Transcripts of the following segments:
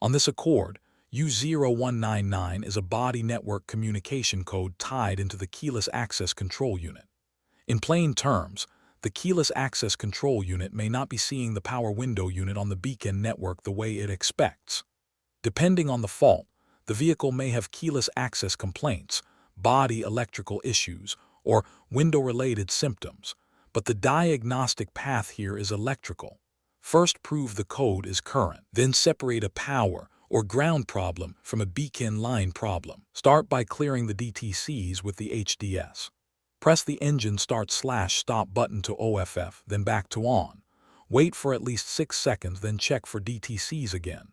On this accord, U0199 is a body network communication code tied into the keyless access control unit. In plain terms, the keyless access control unit may not be seeing the power window unit on the beacon network the way it expects. Depending on the fault, the vehicle may have keyless access complaints, body electrical issues, or window-related symptoms, but the diagnostic path here is electrical. First, prove the code is current, then separate a power or ground problem from a beacon line problem. Start by clearing the DTCs with the HDS. Press the engine start/stop button to OFF, then back to on. Wait for at least 6 seconds, then check for DTCs again.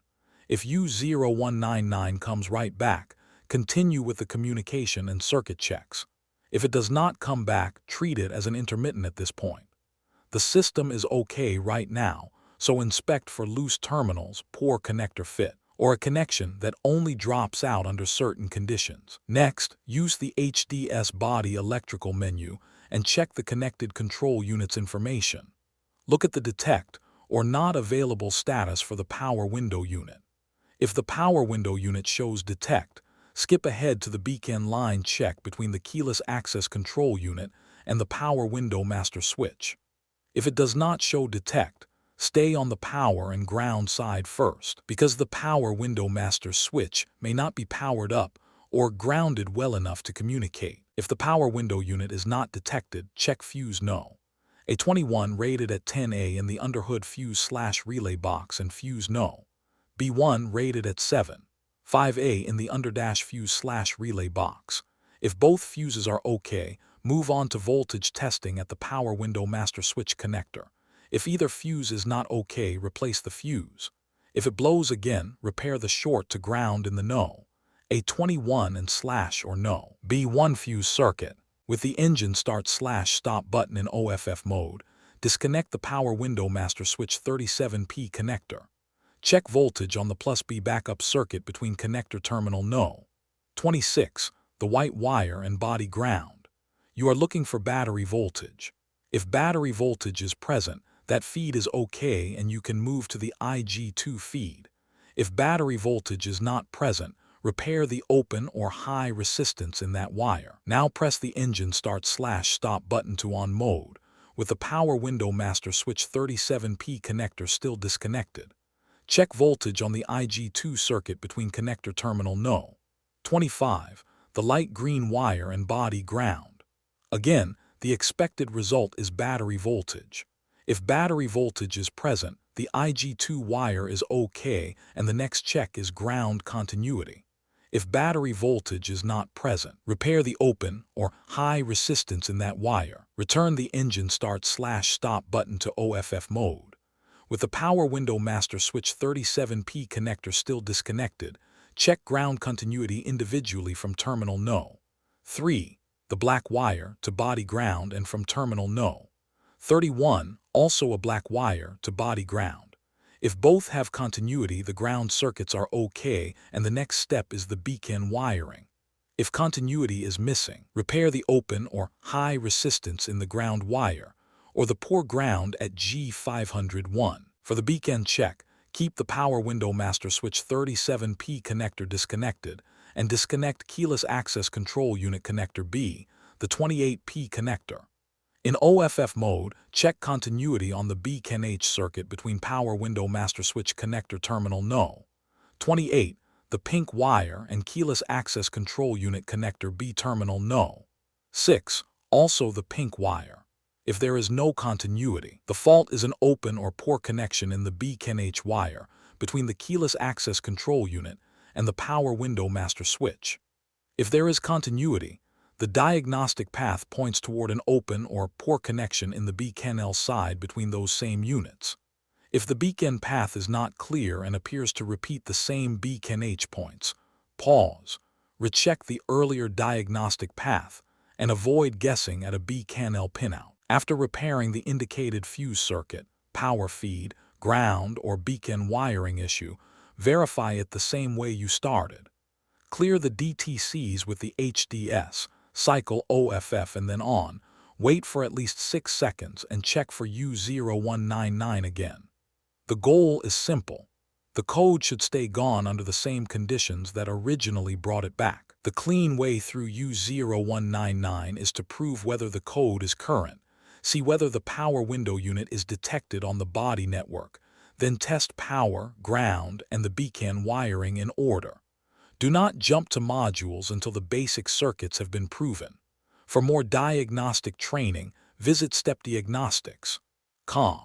If U0199 comes right back, continue with the communication and circuit checks. If it does not come back, treat it as an intermittent at this point. The system is okay right now, so inspect for loose terminals, poor connector fit, or a connection that only drops out under certain conditions. Next, use the HDS body electrical menu and check the connected control unit's information. Look at the detect or not available status for the power window unit. If the power window unit shows detect, skip ahead to the beacon line check between the keyless access control unit and the power window master switch. If it does not show detect, stay on the power and ground side first, because the power window master switch may not be powered up or grounded well enough to communicate. If the power window unit is not detected, check fuse no. A 21 rated at 10A in the underhood fuse/relay box and fuse no. B1 rated at 7. 5A in the underdash fuse/relay box. If both fuses are okay, move on to voltage testing at the power window master switch connector. If either fuse is not okay, replace the fuse. If it blows again, repair the short to ground in the no. A21 and / or no. B1 fuse circuit. With the engine start/stop button in OFF mode, disconnect the power window master switch 37P connector. Check voltage on the +B backup circuit between connector terminal no. 26, the white wire and body ground. You are looking for battery voltage. If battery voltage is present, that feed is okay and you can move to the IG2 feed. If battery voltage is not present, repair the open or high resistance in that wire. Now press the engine start/stop button to on mode, with the power window master switch 37P connector still disconnected. Check voltage on the IG2 circuit between connector terminal no. 25, the light green wire and body ground. Again, the expected result is battery voltage. If battery voltage is present, the IG2 wire is okay and the next check is ground continuity. If battery voltage is not present, repair the open or high resistance in that wire. Return the engine start/stop button to OFF mode. With the power window master switch 37P connector still disconnected, check ground continuity individually from terminal no. 3, the black wire to body ground and from terminal no. 31, also a black wire to body ground. If both have continuity, the ground circuits are okay and the next step is the beacon wiring. If continuity is missing, repair the open or high resistance in the ground wire or the poor ground at G501. For the beacon check, keep the power window master switch 37P connector disconnected and disconnect keyless access control unit connector B, the 28P connector. In OFF mode, check continuity on the beacon H circuit between power window master switch connector terminal no. 28, the pink wire and keyless access control unit connector B terminal no. 6, also the pink wire. If there is no continuity, the fault is an open or poor connection in the beacon H wire between the keyless access control unit and the power window master switch. If there is continuity, the diagnostic path points toward an open or poor connection in the beacon L side between those same units. If the beacon path is not clear and appears to repeat the same beacon H points, pause, recheck the earlier diagnostic path, and avoid guessing at a beacon L pinout. After repairing the indicated fuse circuit, power feed, ground, or beacon wiring issue, verify it the same way you started. Clear the DTCs with the HDS, cycle OFF and then on, wait for at least 6 seconds and check for U0199 again. The goal is simple. The code should stay gone under the same conditions that originally brought it back. The clean way through U0199 is to prove whether the code is current. See whether the power window unit is detected on the body network. Then test power, ground, and the beacon wiring in order. Do not jump to modules until the basic circuits have been proven. For more diagnostic training, visit Diagnostics.com.